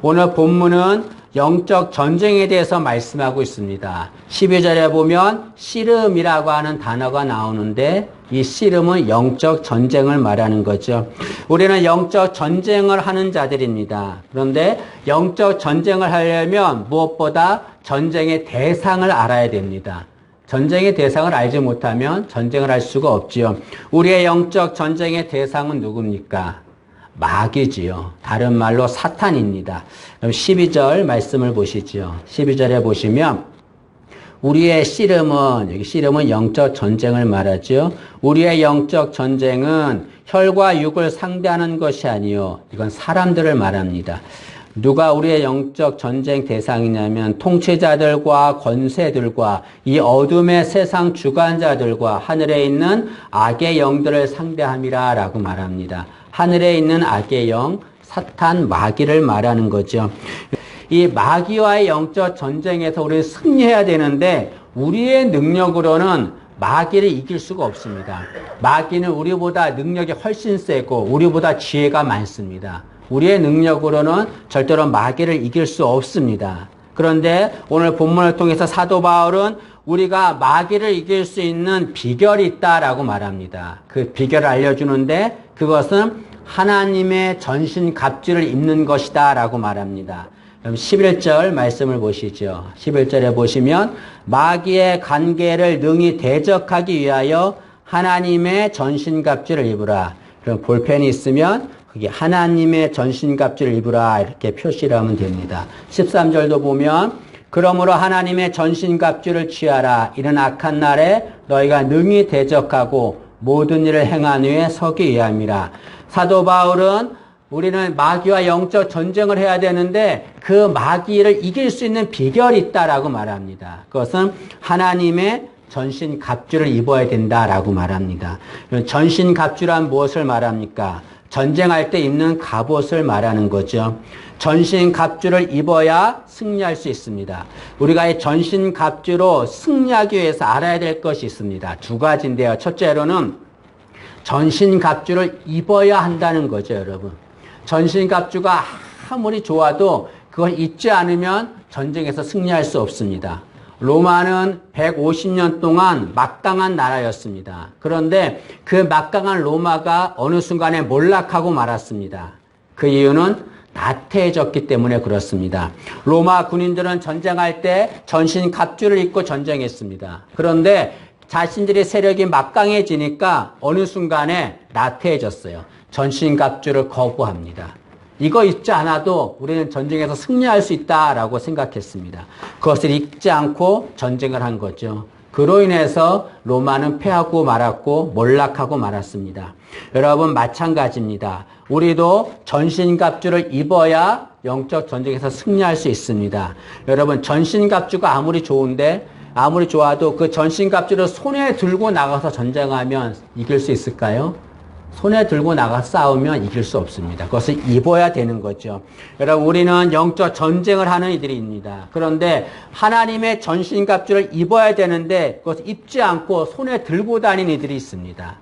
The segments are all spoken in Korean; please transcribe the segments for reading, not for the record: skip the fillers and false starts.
오늘 본문은 영적 전쟁에 대해서 말씀하고 있습니다. 12절에 보면 씨름이라고 하는 단어가 나오는데 이 씨름은 영적 전쟁을 말하는 거죠. 우리는 영적 전쟁을 하는 자들입니다. 그런데 영적 전쟁을 하려면 무엇보다 전쟁의 대상을 알아야 됩니다. 전쟁의 대상을 알지 못하면 전쟁을 할 수가 없지요. 우리의 영적 전쟁의 대상은 누굽니까? 마귀지요. 다른 말로 사탄입니다. 그럼 12절 말씀을 보시죠. 12절에 보시면 우리의 씨름은, 여기 씨름은 영적 전쟁을 말하죠. 우리의 영적 전쟁은 혈과 육을 상대하는 것이 아니요. 이건 사람들을 말합니다. 누가 우리의 영적 전쟁 대상이냐면 통치자들과 권세들과 이 어둠의 세상 주관자들과 하늘에 있는 악의 영들을 상대함이라 라고 말합니다. 하늘에 있는 악의 영, 사탄, 마귀를 말하는 거죠. 이 마귀와의 영적 전쟁에서 우리는 승리해야 되는데 우리의 능력으로는 마귀를 이길 수가 없습니다. 마귀는 우리보다 능력이 훨씬 세고 우리보다 지혜가 많습니다. 우리의 능력으로는 절대로 마귀를 이길 수 없습니다. 그런데 오늘 본문을 통해서 사도 바울은 우리가 마귀를 이길 수 있는 비결이 있다라고 말합니다. 그 비결을 알려주는데 그것은 하나님의 전신갑주를 입는 것이다 라고 말합니다. 그럼 11절 말씀을 보시죠. 11절에 보시면 마귀의 관계를 능히 대적하기 위하여 하나님의 전신갑주를 입으라. 그럼 볼펜이 있으면 그게 하나님의 전신갑주를 입으라 이렇게 표시를 하면 됩니다. 13절도 보면 그러므로 하나님의 전신갑주를 취하라. 이런 악한 날에 너희가 능히 대적하고 모든 일을 행한 후에 서기 위함이라. 사도 바울은 우리는 마귀와 영적 전쟁을 해야 되는데 그 마귀를 이길 수 있는 비결이 있다라고 말합니다. 그것은 하나님의 전신갑주를 입어야 된다라고 말합니다. 전신갑주란 무엇을 말합니까? 전쟁할 때 입는 갑옷을 말하는 거죠. 전신갑주를 입어야 승리할 수 있습니다. 우리가 이 전신갑주로 승리하기 위해서 알아야 될 것이 있습니다. 두 가지인데요. 첫째로는 전신갑주를 입어야 한다는 거죠, 여러분. 전신갑주가 아무리 좋아도 그걸 입지 않으면 전쟁에서 승리할 수 없습니다. 로마는 150년 동안 막강한 나라였습니다. 그런데 그 막강한 로마가 어느 순간에 몰락하고 말았습니다. 그 이유는 나태해졌기 때문에 그렇습니다. 로마 군인들은 전쟁할 때 전신갑주를 입고 전쟁했습니다. 그런데 자신들의 세력이 막강해지니까 어느 순간에 나태해졌어요. 전신갑주를 거부합니다. 이거 입지 않아도 우리는 전쟁에서 승리할 수 있다라고 생각했습니다. 그것을 입지 않고 전쟁을 한 거죠. 그로 인해서 로마는 패하고 말았고 몰락하고 말았습니다. 여러분 마찬가지입니다. 우리도 전신갑주를 입어야 영적 전쟁에서 승리할 수 있습니다. 여러분 전신갑주가 아무리 좋은데 아무리 좋아도 그 전신갑주를 손에 들고 나가서 전쟁하면 이길 수 있을까요? 손에 들고 나가 싸우면 이길 수 없습니다. 그것을 입어야 되는 거죠. 여러분 우리는 영적 전쟁을 하는 이들입니다. 그런데 하나님의 전신갑주를 입어야 되는데 그것을 입지 않고 손에 들고 다니는 이들이 있습니다.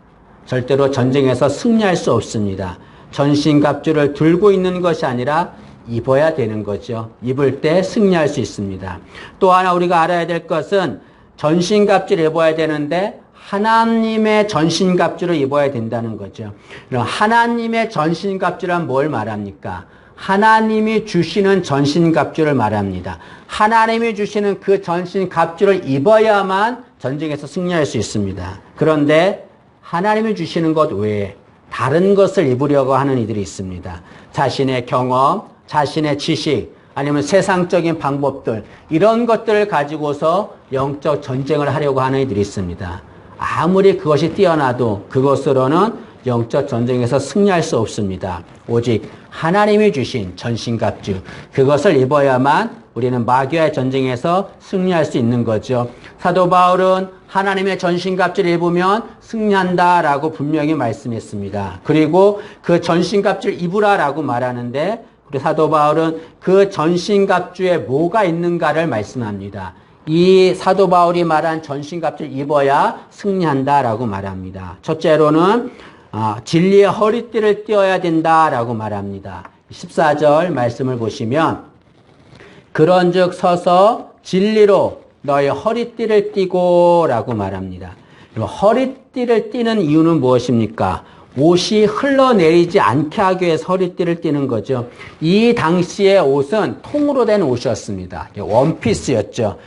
절대로 전쟁에서 승리할 수 없습니다. 전신갑주를 들고 있는 것이 아니라 입어야 되는 거죠. 입을 때 승리할 수 있습니다. 또 하나 우리가 알아야 될 것은 전신갑주를 입어야 되는데 하나님의 전신갑주를 입어야 된다는 거죠. 하나님의 전신갑주란 뭘 말합니까? 하나님이 주시는 전신갑주를 말합니다. 하나님이 주시는 그 전신갑주를 입어야만 전쟁에서 승리할 수 있습니다. 그런데 하나님이 주시는 것 외에 다른 것을 입으려고 하는 이들이 있습니다. 자신의 경험, 자신의 지식, 아니면 세상적인 방법들 이런 것들을 가지고서 영적 전쟁을 하려고 하는 이들이 있습니다. 아무리 그것이 뛰어나도 그것으로는 영적 전쟁에서 승리할 수 없습니다. 오직 하나님이 주신 전신갑주 그것을 입어야만 우리는 마귀와의 전쟁에서 승리할 수 있는 거죠. 사도 바울은 하나님의 전신갑주를 입으면 승리한다라고 분명히 말씀했습니다. 그리고 그 전신갑주를 입으라라고 말하는데 우리 사도 바울은 그 전신갑주에 뭐가 있는가를 말씀합니다. 이 사도 바울이 말한 전신갑주를 입어야 승리한다라고 말합니다. 첫째로는 진리의 허리띠를 띄어야 된다라고 말합니다. 14절 말씀을 보시면 그런즉 서서 진리로 너의 허리띠를 띠고 라고 말합니다. 허리띠를 띠는 이유는 무엇입니까? 옷이 흘러내리지 않게 하기 위해서 허리띠를 띠는 거죠. 이 당시의 옷은 통으로 된 옷이었습니다. 원피스였죠.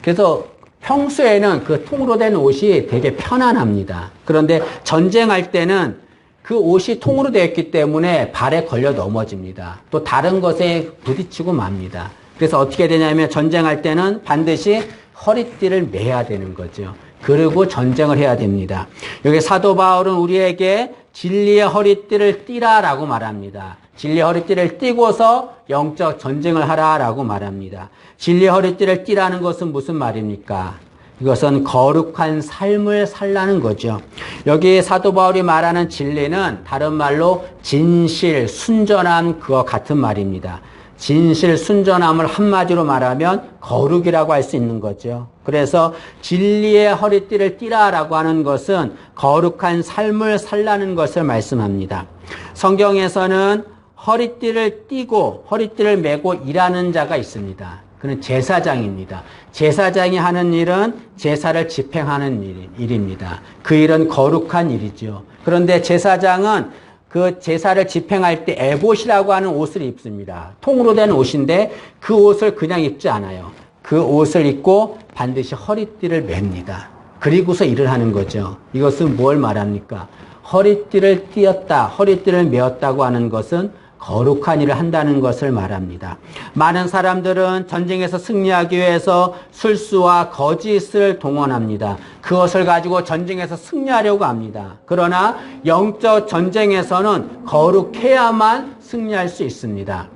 그래서 평소에는 그 통으로 된 옷이 되게 편안합니다. 그런데 전쟁할 때는 그 옷이 통으로 되어 있기 때문에 발에 걸려 넘어집니다. 또 다른 것에 부딪히고 맙니다. 그래서 어떻게 되냐면 전쟁할 때는 반드시 허리띠를 매야 되는 거죠. 그리고 전쟁을 해야 됩니다. 여기 사도 바울은 우리에게 진리의 허리띠를 띠라라고 말합니다. 진리의 허리띠를 띠고서 영적 전쟁을 하라라고 말합니다. 진리의 허리띠를 띠라는 것은 무슨 말입니까? 이것은 거룩한 삶을 살라는 거죠. 여기 사도 바울이 말하는 진리는 다른 말로 진실, 순전함 그와 같은 말입니다. 진실, 순전함을 한마디로 말하면 거룩이라고 할 수 있는 거죠. 그래서 진리의 허리띠를 띠라라고 하는 것은 거룩한 삶을 살라는 것을 말씀합니다. 성경에서는 허리띠를 띠고 허리띠를 메고 일하는 자가 있습니다. 그는 제사장입니다. 제사장이 하는 일은 제사를 집행하는 일입니다. 그 일은 거룩한 일이죠. 그런데 제사장은 그 제사를 집행할 때 에봇이라고 하는 옷을 입습니다. 통으로 된 옷인데 그 옷을 그냥 입지 않아요. 그 옷을 입고 반드시 허리띠를 맵니다. 그리고서 일을 하는 거죠. 이것은 뭘 말합니까? 허리띠를 띄었다, 허리띠를 메었다고 하는 것은 거룩한 일을 한다는 것을 말합니다. 많은 사람들은 전쟁에서 승리하기 위해서 술수와 거짓을 동원합니다. 그것을 가지고 전쟁에서 승리하려고 합니다. 그러나 영적 전쟁에서는 거룩해야만 승리할 수 있습니다.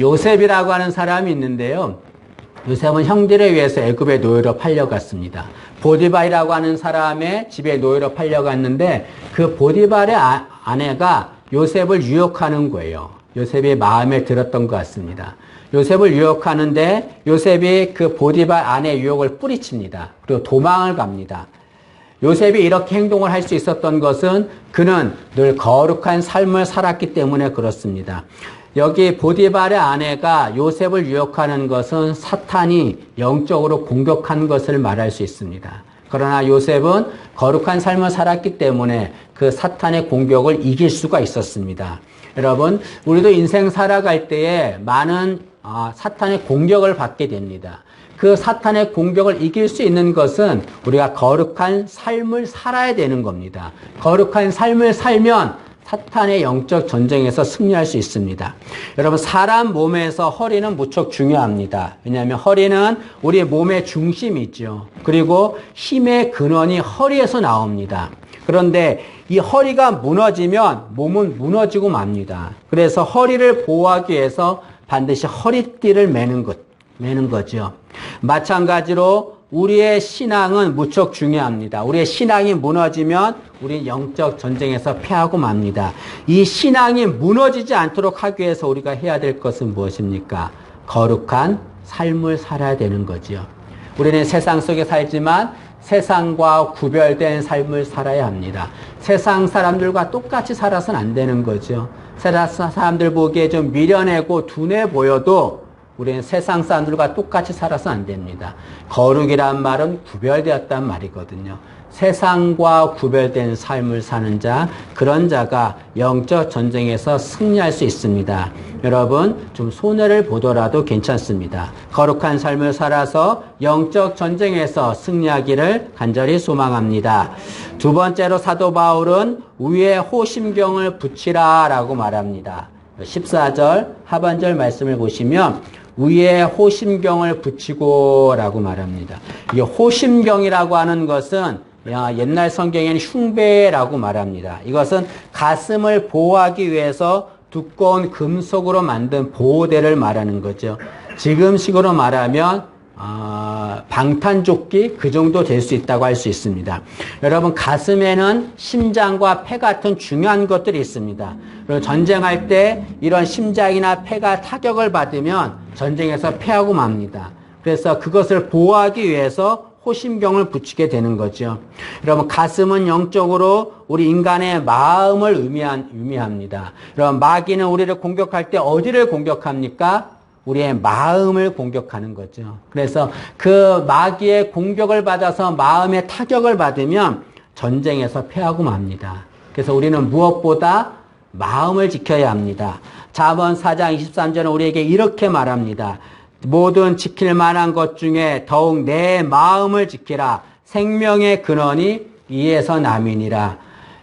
요셉이라고 하는 사람이 있는데요. 요셉은 형들에 의해서 애굽의 노예로 팔려갔습니다. 보디발이라고 하는 사람의 집에 노예로 팔려갔는데 그 보디발의 아내가 요셉을 유혹하는 거예요. 요셉이 마음에 들었던 것 같습니다. 요셉을 유혹하는데 요셉이 그 보디발 아내의 유혹을 뿌리칩니다. 그리고 도망을 갑니다. 요셉이 이렇게 행동을 할 수 있었던 것은 그는 늘 거룩한 삶을 살았기 때문에 그렇습니다. 여기 보디발의 아내가 요셉을 유혹하는 것은 사탄이 영적으로 공격한 것을 말할 수 있습니다. 그러나 요셉은 거룩한 삶을 살았기 때문에 그 사탄의 공격을 이길 수가 있었습니다. 여러분, 우리도 인생 살아갈 때에 많은 사탄의 공격을 받게 됩니다. 그 사탄의 공격을 이길 수 있는 것은 우리가 거룩한 삶을 살아야 되는 겁니다. 거룩한 삶을 살면 사탄의 영적 전쟁에서 승리할 수 있습니다. 여러분, 사람 몸에서 허리는 무척 중요합니다. 왜냐하면 허리는 우리 몸의 중심이죠. 그리고 힘의 근원이 허리에서 나옵니다. 그런데 이 허리가 무너지면 몸은 무너지고 맙니다. 그래서 허리를 보호하기 위해서 반드시 허리띠를 매는 거죠. 마찬가지로 우리의 신앙은 무척 중요합니다. 우리의 신앙이 무너지면 우리 영적 전쟁에서 패하고 맙니다. 이 신앙이 무너지지 않도록 하기 위해서 우리가 해야 될 것은 무엇입니까? 거룩한 삶을 살아야 되는 거죠. 우리는 세상 속에 살지만 세상과 구별된 삶을 살아야 합니다. 세상 사람들과 똑같이 살아서는 안 되는 거죠. 세상 사람들 보기에 좀 미련하고 둔해 보여도 우리는 세상 사람들과 똑같이 살아서 안 됩니다. 거룩이란 말은 구별되었단 말이거든요. 세상과 구별된 삶을 사는 자, 그런 자가 영적 전쟁에서 승리할 수 있습니다. 여러분, 좀 손해를 보더라도 괜찮습니다. 거룩한 삶을 살아서 영적 전쟁에서 승리하기를 간절히 소망합니다. 두 번째로 사도 바울은 위에 호심경을 붙이라 라고 말합니다. 14절 하반절 말씀을 보시면 위에 호심경을 붙이고 라고 말합니다. 이 호심경이라고 하는 것은 옛날 성경에는 흉배라고 말합니다. 이것은 가슴을 보호하기 위해서 두꺼운 금속으로 만든 보호대를 말하는 거죠. 지금식으로 말하면 방탄조끼 그 정도 될 수 있다고 할 수 있습니다. 여러분, 가슴에는 심장과 폐 같은 중요한 것들이 있습니다. 그리고 전쟁할 때 이런 심장이나 폐가 타격을 받으면 전쟁에서 패하고 맙니다. 그래서 그것을 보호하기 위해서 호심경을 붙이게 되는 거죠. 여러분, 가슴은 영적으로 우리 인간의 마음을 의미합니다. 여러분, 마귀는 우리를 공격할 때 어디를 공격합니까? 우리의 마음을 공격하는 거죠. 그래서 그 마귀의 공격을 받아서 마음의 타격을 받으면 전쟁에서 패하고 맙니다. 그래서 우리는 무엇보다 마음을 지켜야 합니다. 잠언 4장 23절은 우리에게 이렇게 말합니다. 모든 지킬 만한 것 중에 더욱 내 마음을 지키라. 생명의 근원이 이에서 남이니라.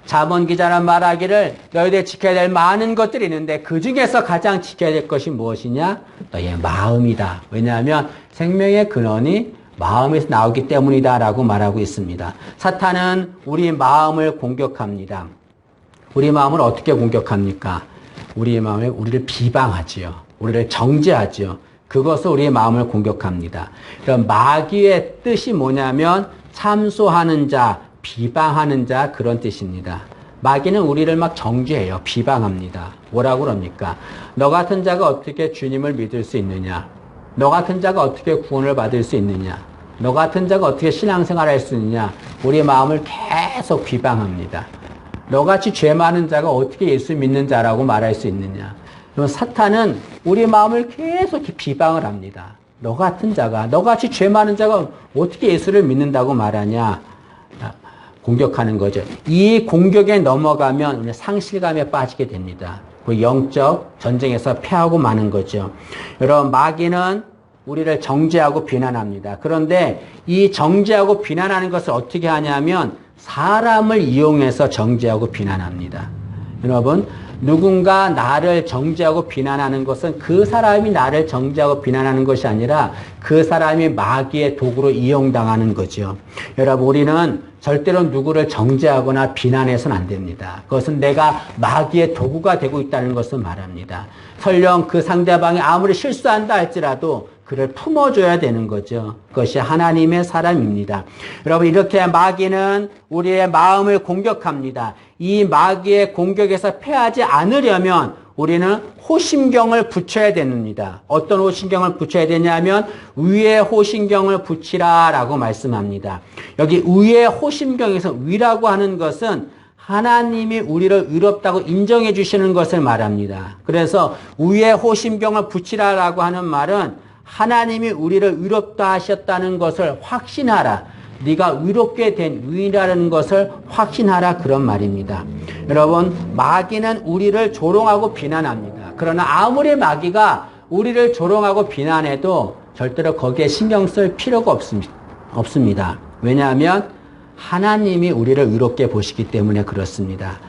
잠언 기자는 말하기를 너희들 지켜야 될 많은 것들이 있는데 그 중에서 가장 지켜야 될 것이 무엇이냐? 너희의 마음이다. 왜냐하면 생명의 근원이 마음에서 나오기 때문이다 라고 말하고 있습니다. 사탄은 우리 마음을 공격합니다. 우리 마음을 어떻게 공격합니까? 우리의 마음에 우리를 비방하지요. 우리를 정죄하지요. 그것을 우리의 마음을 공격합니다. 그럼 마귀의 뜻이 뭐냐면 참소하는 자, 비방하는 자, 그런 뜻입니다. 마귀는 우리를 막 정죄해요. 비방합니다. 뭐라고 그럽니까? 너 같은 자가 어떻게 주님을 믿을 수 있느냐? 너 같은 자가 어떻게 구원을 받을 수 있느냐? 너 같은 자가 어떻게 신앙생활을 할 수 있느냐? 우리의 마음을 계속 비방합니다. 너같이 죄 많은 자가 어떻게 예수 믿는 자라고 말할 수 있느냐? 사탄은 우리 마음을 계속 비방을 합니다. 너 같은 자가, 너같이 죄 많은 자가 어떻게 예수를 믿는다고 말하냐? 공격하는 거죠. 이 공격에 넘어가면 우리 상실감에 빠지게 됩니다. 그 영적 전쟁에서 패하고 마는 거죠. 여러분, 마귀는 우리를 정죄하고 비난합니다. 그런데 이 정죄하고 비난하는 것을 어떻게 하냐면 사람을 이용해서 정죄하고 비난합니다. 여러분, 누군가 나를 정죄하고 비난하는 것은 그 사람이 나를 정죄하고 비난하는 것이 아니라 그 사람이 마귀의 도구로 이용당하는 거죠. 여러분, 우리는 절대로 누구를 정죄하거나 비난해서는 안 됩니다. 그것은 내가 마귀의 도구가 되고 있다는 것을 말합니다. 설령 그 상대방이 아무리 실수한다 할지라도 그를 품어줘야 되는 거죠. 그것이 하나님의 사람입니다. 여러분, 이렇게 마귀는 우리의 마음을 공격합니다. 이 마귀의 공격에서 패하지 않으려면 우리는 호심경을 붙여야 됩니다. 어떤 호심경을 붙여야 되냐면 위의 호심경을 붙이라라고 말씀합니다. 여기 위의 호심경에서 위라고 하는 것은 하나님이 우리를 의롭다고 인정해 주시는 것을 말합니다. 그래서 위의 호심경을 붙이라라고 하는 말은 하나님이 우리를 의롭다 하셨다는 것을 확신하라. 네가 의롭게 된 의인이라는 것을 확신하라, 그런 말입니다. 여러분, 마귀는 우리를 조롱하고 비난합니다. 그러나 아무리 마귀가 우리를 조롱하고 비난해도 절대로 거기에 신경 쓸 필요가 없습니다. 왜냐하면 하나님이 우리를 의롭게 보시기 때문에 그렇습니다.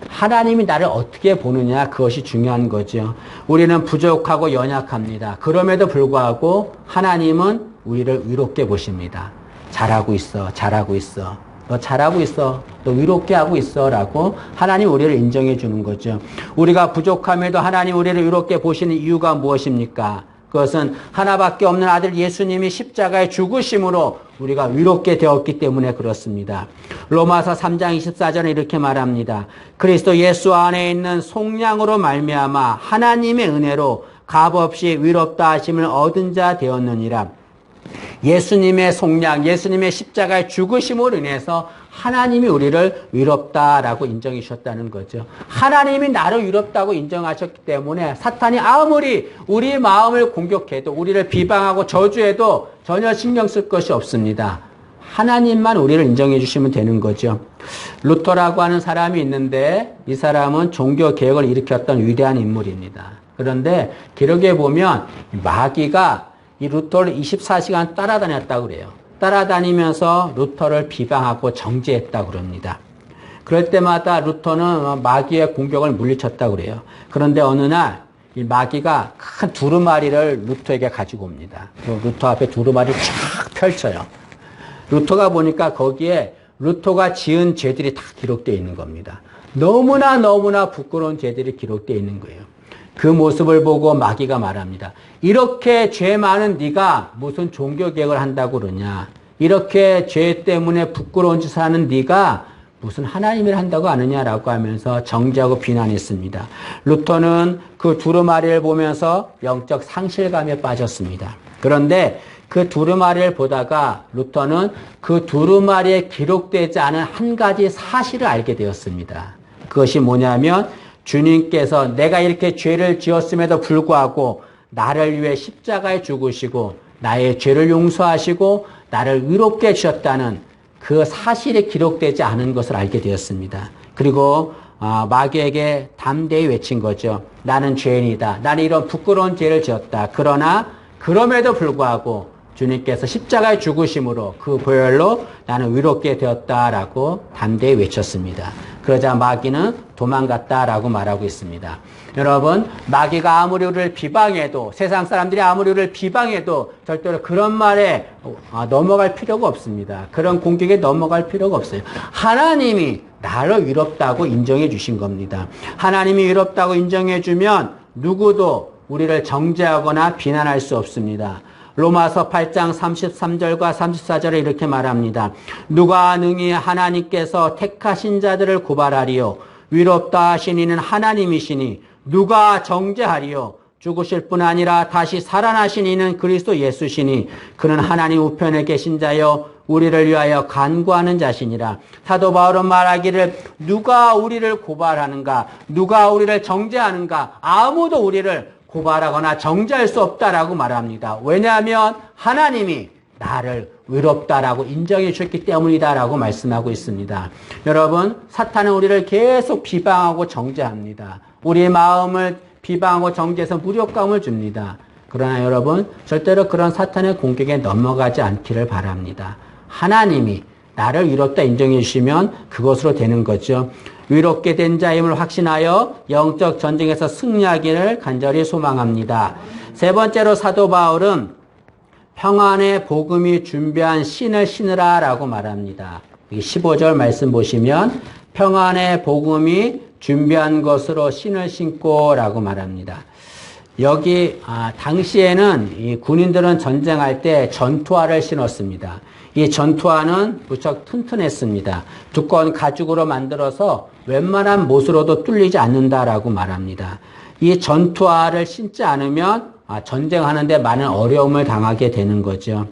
하나님이 나를 어떻게 보느냐, 그것이 중요한 거죠. 우리는 부족하고 연약합니다. 그럼에도 불구하고 하나님은 우리를 의롭게 보십니다. 잘하고 있어, 잘하고 있어. 너 잘하고 있어. 너 의롭게 하고 있어. 라고 하나님 우리를 인정해 주는 거죠. 우리가 부족함에도 하나님 우리를 의롭게 보시는 이유가 무엇입니까? 그것은 하나밖에 없는 아들 예수님이 십자가에 죽으심으로 우리가 의롭게 되었기 때문에 그렇습니다. 로마서 3장 24절에 이렇게 말합니다. 그리스도 예수 안에 있는 속량으로 말미암아 하나님의 은혜로 값없이 의롭다 하심을 얻은 자 되었느니라. 예수님의 속량, 예수님의 십자가의 죽으심으로 인해서 하나님이 우리를 의롭다라고 인정해 주셨다는 거죠. 하나님이 나를 의롭다고 인정하셨기 때문에 사탄이 아무리 우리 마음을 공격해도, 우리를 비방하고 저주해도 전혀 신경 쓸 것이 없습니다. 하나님만 우리를 인정해 주시면 되는 거죠. 루터라고 하는 사람이 있는데 이 사람은 종교개혁을 일으켰던 위대한 인물입니다. 그런데 기록에 보면 마귀가 이 루터를 24시간 따라다녔다고 그래요. 따라다니면서 루터를 비방하고 정죄했다고 그럽니다. 그럴 때마다 루터는 마귀의 공격을 물리쳤다고 그래요. 그런데 어느 날 이 마귀가 큰 두루마리를 루터에게 가지고 옵니다. 루터 앞에 두루마리를 쫙 펼쳐요. 루터가 보니까 거기에 루터가 지은 죄들이 다 기록되어 있는 겁니다. 너무나 부끄러운 죄들이 기록되어 있는 거예요. 그 모습을 보고 마귀가 말합니다. 이렇게 죄 많은 네가 무슨 종교개혁을 한다고 그러냐. 이렇게 죄 때문에 부끄러운 짓을 하는 네가 무슨 하나님을 한다고 아느냐라고 하면서 정죄하고 비난했습니다. 루터는 그 두루마리를 보면서 영적 상실감에 빠졌습니다. 그런데 그 두루마리를 보다가 루터는 그 두루마리에 기록되지 않은 한 가지 사실을 알게 되었습니다. 그것이 뭐냐면 주님께서 내가 이렇게 죄를 지었음에도 불구하고 나를 위해 십자가에 죽으시고 나의 죄를 용서하시고 나를 의롭게 해주셨다는 그 사실이 기록되지 않은 것을 알게 되었습니다. 그리고 마귀에게 담대히 외친 거죠. 나는 죄인이다. 나는 이런 부끄러운 죄를 지었다. 그러나 그럼에도 불구하고 주님께서 십자가에 죽으심으로 그 보혈로 나는 의롭게 되었다라고 담대히 외쳤습니다. 그러자 마귀는 도망갔다라고 말하고 있습니다. 여러분, 마귀가 아무리 우리를 비방해도, 세상 사람들이 아무리 우리를 비방해도 절대로 그런 말에 넘어갈 필요가 없습니다. 그런 공격에 넘어갈 필요가 없어요. 하나님이 나를 의롭다고 인정해 주신 겁니다. 하나님이 의롭다고 인정해 주면 누구도 우리를 정죄하거나 비난할 수 없습니다. 로마서 8장 33절과 34절에 이렇게 말합니다. 누가 능히 하나님께서 택하신 자들을 고발하리요. 위롭다 하신 이는 하나님이시니 누가 정죄하리요. 죽으실 뿐 아니라 다시 살아나신 이는 그리스도 예수시니 그는 하나님 우편에 계신 자여 우리를 위하여 간구하는 자시니라. 사도 바울은 말하기를 누가 우리를 고발하는가, 누가 우리를 정죄하는가, 아무도 우리를 고발하거나 정죄할 수 없다라고 말합니다. 왜냐하면 하나님이 나를 의롭다라고 인정해 주셨기 때문이다라고 말씀하고 있습니다. 여러분, 사탄은 우리를 계속 비방하고 정죄합니다. 우리의 마음을 비방하고 정죄해서 무력감을 줍니다. 그러나 여러분, 절대로 그런 사탄의 공격에 넘어가지 않기를 바랍니다. 하나님이 나를 의롭다 인정해 주시면 그것으로 되는 거죠. 위롭게 된 자임을 확신하여 영적 전쟁에서 승리하기를 간절히 소망합니다. 세 번째로 사도 바울은 평안의 복음이 준비한 신을 신으라 라고 말합니다. 15절 말씀 보시면 평안의 복음이 준비한 것으로 신을 신고 라고 말합니다. 여기 당시에는 이 군인들은 전쟁할 때 전투화를 신었습니다. 이 전투화는 무척 튼튼했습니다. 두꺼운 가죽으로 만들어서 웬만한 못으로도 뚫리지 않는다라고 말합니다. 이 전투화를 신지 않으면 전쟁하는데 많은 어려움을 당하게 되는 거죠.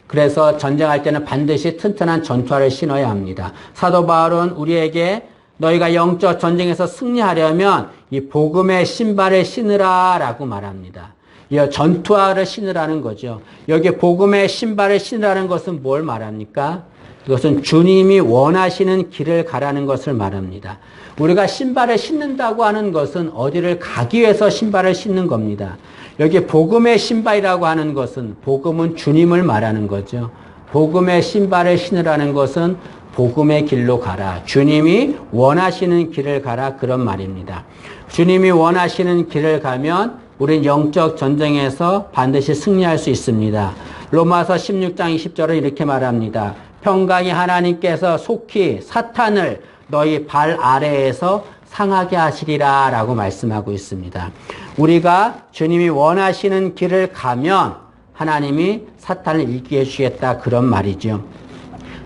그래서 전쟁할 때는 반드시 튼튼한 전투화를 신어야 합니다. 사도 바울은 우리에게 너희가 영적 전쟁에서 승리하려면 이 복음의 신발을 신으라 라고 말합니다. 이 전투화를 신으라는 거죠. 여기 복음의 신발을 신으라는 것은 뭘 말합니까? 그것은 주님이 원하시는 길을 가라는 것을 말합니다. 우리가 신발을 신는다고 하는 것은 어디를 가기 위해서 신발을 신는 겁니다. 여기 복음의 신발이라고 하는 것은 복음은 주님을 말하는 거죠. 복음의 신발을 신으라는 것은 복음의 길로 가라. 주님이 원하시는 길을 가라. 그런 말입니다. 주님이 원하시는 길을 가면 우린 영적 전쟁에서 반드시 승리할 수 있습니다. 로마서 16장 20절은 이렇게 말합니다. 평강이 하나님께서 속히 사탄을 너희 발 아래에서 상하게 하시리라 라고 말씀하고 있습니다. 우리가 주님이 원하시는 길을 가면 하나님이 사탄을 이기게 해주겠다 그런 말이죠.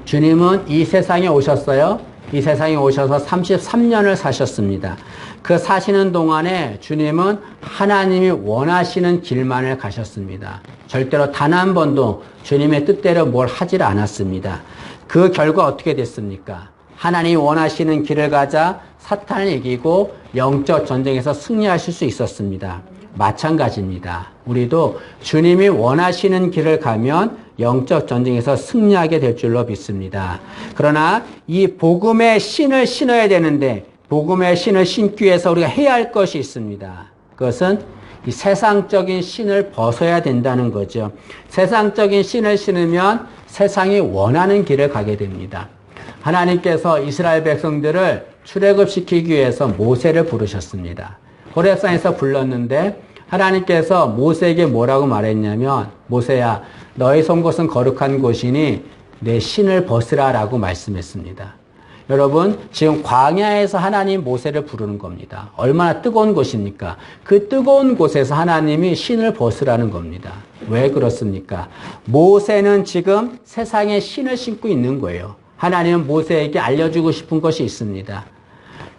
주님은 이 세상에 오셨어요. 이 세상에 오셔서 33년을 사셨습니다. 그 사시는 동안에 주님은 하나님이 원하시는 길만을 가셨습니다. 절대로 단 한 번도 주님의 뜻대로 뭘 하질 않았습니다. 그 결과 어떻게 됐습니까? 하나님이 원하시는 길을 가자 사탄을 이기고 영적 전쟁에서 승리하실 수 있었습니다. 마찬가지입니다. 우리도 주님이 원하시는 길을 가면 영적 전쟁에서 승리하게 될 줄로 믿습니다. 그러나 이 복음의 신을 신어야 되는데 복음의 신을 신기 위해서 우리가 해야 할 것이 있습니다. 그것은 이 세상적인 신을 벗어야 된다는 거죠. 세상적인 신을 신으면 세상이 원하는 길을 가게 됩니다. 하나님께서 이스라엘 백성들을 출애굽시키기 위해서 모세를 부르셨습니다. 호렙산에서 불렀는데 하나님께서 모세에게 뭐라고 말했냐면 모세야 너의 선 곳은 거룩한 곳이니 내 신을 벗으라 라고 말씀했습니다. 여러분 지금 광야에서 하나님 모세를 부르는 겁니다. 얼마나 뜨거운 곳입니까? 그 뜨거운 곳에서 하나님이 신을 벗으라는 겁니다. 왜 그렇습니까? 모세는 지금 세상에 신을 신고 있는 거예요. 하나님은 모세에게 알려주고 싶은 것이 있습니다.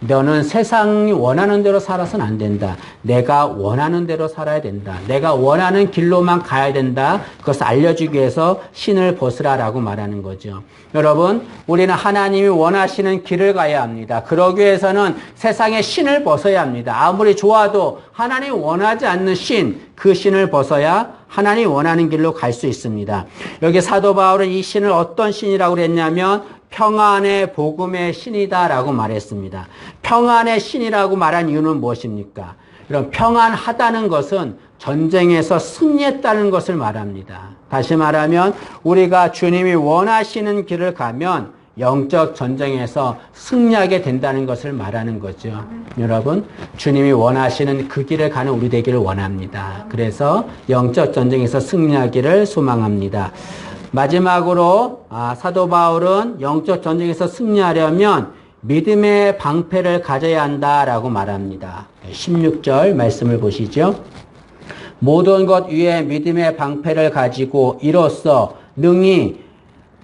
너는 세상이 원하는 대로 살아서는 안 된다. 내가 원하는 대로 살아야 된다. 내가 원하는 길로만 가야 된다. 그것을 알려주기 위해서 신을 벗으라라고 말하는 거죠. 여러분, 우리는 하나님이 원하시는 길을 가야 합니다. 그러기 위해서는 세상의 신을 벗어야 합니다. 아무리 좋아도 하나님이 원하지 않는 신, 그 신을 벗어야 하나님이 원하는 길로 갈 수 있습니다. 여기 사도 바울은 이 신을 어떤 신이라고 그랬냐면 평안의 복음의 신이다라고 말했습니다. 평안의 신이라고 말한 이유는 무엇입니까? 이런 평안하다는 것은 전쟁에서 승리했다는 것을 말합니다. 다시 말하면 우리가 주님이 원하시는 길을 가면 영적 전쟁에서 승리하게 된다는 것을 말하는 거죠. 여러분, 주님이 원하시는 그 길을 가는 우리 되기를 원합니다. 그래서 영적 전쟁에서 승리하기를 소망합니다. 마지막으로 사도 바울은 영적 전쟁에서 승리하려면 믿음의 방패를 가져야 한다라고 말합니다. 16절 말씀을 보시죠. 모든 것 위에 믿음의 방패를 가지고 이로써 능히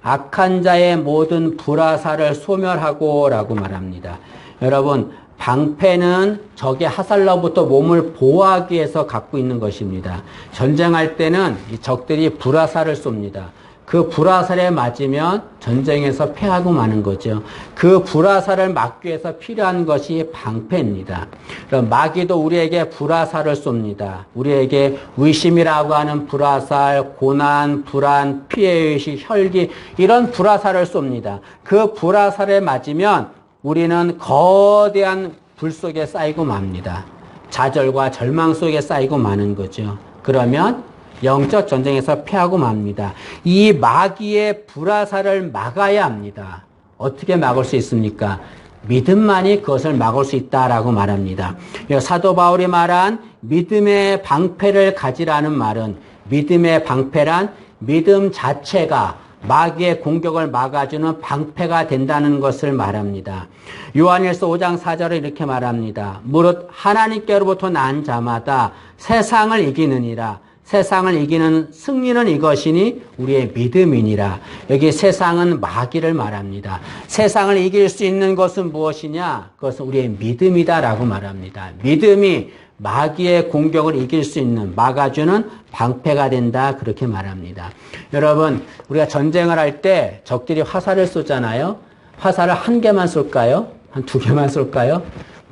악한 자의 모든 불화살을 소멸하고 라고 말합니다. 여러분, 방패는 적의 화살로부터 몸을 보호하기 위해서 갖고 있는 것입니다. 전쟁할 때는 이 적들이 불화살을 쏩니다. 그 불화살에 맞으면 전쟁에서 패하고 마는 거죠. 그 불화살을 막기 위해서 필요한 것이 방패입니다. 그럼 마귀도 우리에게 불화살을 쏩니다. 우리에게 의심이라고 하는 불화살, 고난, 불안, 피해의식, 혈기 이런 불화살을 쏩니다. 그 불화살에 맞으면 우리는 거대한 불 속에 쌓이고 맙니다. 좌절과 절망 속에 쌓이고 마는 거죠. 그러면 영적 전쟁에서 패하고 맙니다. 이 마귀의 불화살을 막아야 합니다. 어떻게 막을 수 있습니까? 믿음만이 그것을 막을 수 있다라고 말합니다. 사도 바울이 말한 믿음의 방패를 가지라는 말은 믿음의 방패란 믿음 자체가 마귀의 공격을 막아주는 방패가 된다는 것을 말합니다. 요한일서 5장 4절에 이렇게 말합니다. 무릇 하나님께로부터 난 자마다 세상을 이기느니라. 세상을 이기는 승리는 이것이니 우리의 믿음이니라. 여기 세상은 마귀를 말합니다. 세상을 이길 수 있는 것은 무엇이냐? 그것은 우리의 믿음이다라고 말합니다. 믿음이 마귀의 공격을 이길 수 있는, 막아주는 방패가 된다. 그렇게 말합니다. 여러분, 우리가 전쟁을 할 때 적들이 화살을 쏘잖아요. 화살을 한 개만 쏠까요? 한 두 개만 쏠까요?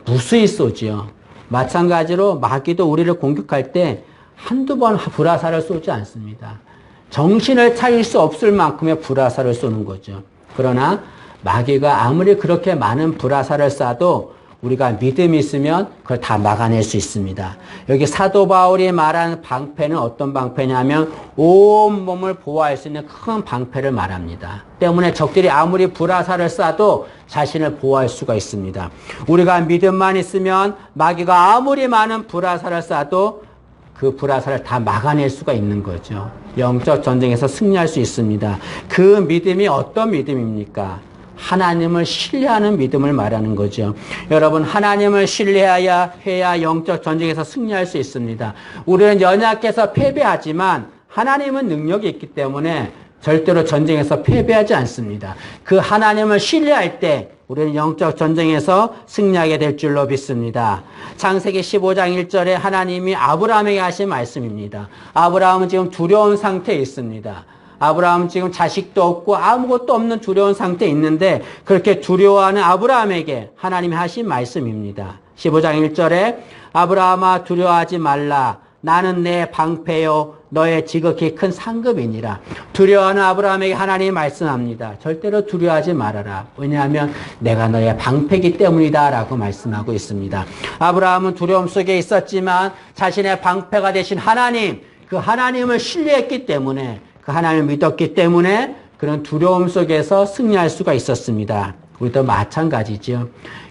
무수히 쏘지요. 마찬가지로 마귀도 우리를 공격할 때 한두 번 불화살을 쏘지 않습니다. 정신을 차릴 수 없을 만큼의 불화살을 쏘는 거죠. 그러나 마귀가 아무리 그렇게 많은 불화살을 쏴도 우리가 믿음이 있으면 그걸 다 막아낼 수 있습니다. 여기 사도 바울이 말한 방패는 어떤 방패냐면 온 몸을 보호할 수 있는 큰 방패를 말합니다. 때문에 적들이 아무리 불화살을 쏴도 자신을 보호할 수가 있습니다. 우리가 믿음만 있으면 마귀가 아무리 많은 불화살을 쏴도 그 불화살을 다 막아낼 수가 있는 거죠. 영적 전쟁에서 승리할 수 있습니다. 그 믿음이 어떤 믿음입니까? 하나님을 신뢰하는 믿음을 말하는 거죠. 여러분, 하나님을 신뢰해야 영적 전쟁에서 승리할 수 있습니다. 우리는 연약해서 패배하지만 하나님은 능력이 있기 때문에 절대로 전쟁에서 패배하지 않습니다. 그 하나님을 신뢰할 때 우리는 영적 전쟁에서 승리하게 될 줄로 믿습니다. 창세기 15장 1절에 하나님이 아브라함에게 하신 말씀입니다. 아브라함은 지금 두려운 상태에 있습니다. 아브라함은 지금 자식도 없고 아무것도 없는 두려운 상태에 있는데 그렇게 두려워하는 아브라함에게 하나님이 하신 말씀입니다. 15장 1절에 아브라함아 두려워하지 말라. 나는 내 방패요 너의 지극히 큰 상급이니라. 두려워하는 아브라함에게 하나님이 말씀합니다. 절대로 두려워하지 말아라. 왜냐하면 내가 너의 방패이기 때문이다 라고 말씀하고 있습니다. 아브라함은 두려움 속에 있었지만 자신의 방패가 되신 하나님, 그 하나님을 신뢰했기 때문에, 그 하나님을 믿었기 때문에 그런 두려움 속에서 승리할 수가 있었습니다. 우리도 마찬가지죠.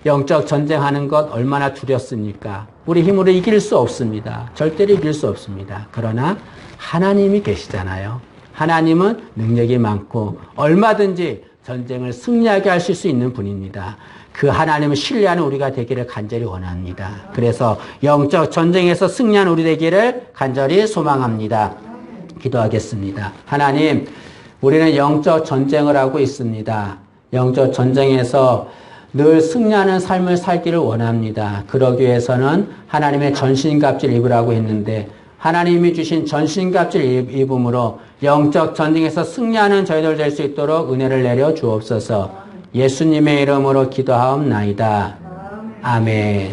영적 전쟁하는 것 얼마나 두렵습니까? 우리 힘으로 이길 수 없습니다. 절대로 이길 수 없습니다. 그러나 하나님이 계시잖아요. 하나님은 능력이 많고 얼마든지 전쟁을 승리하게 하실 수 있는 분입니다. 그 하나님을 신뢰하는 우리가 되기를 간절히 원합니다. 그래서 영적 전쟁에서 승리한 우리 되기를 간절히 소망합니다. 기도하겠습니다. 하나님, 우리는 영적 전쟁을 하고 있습니다. 영적 전쟁에서 늘 승리하는 삶을 살기를 원합니다. 그러기 위해서는 하나님의 전신갑주를 입으라고 했는데 하나님이 주신 전신갑주를 입음으로 영적 전쟁에서 승리하는 저희들 될 수 있도록 은혜를 내려 주옵소서. 예수님의 이름으로 기도하옵나이다. 아멘.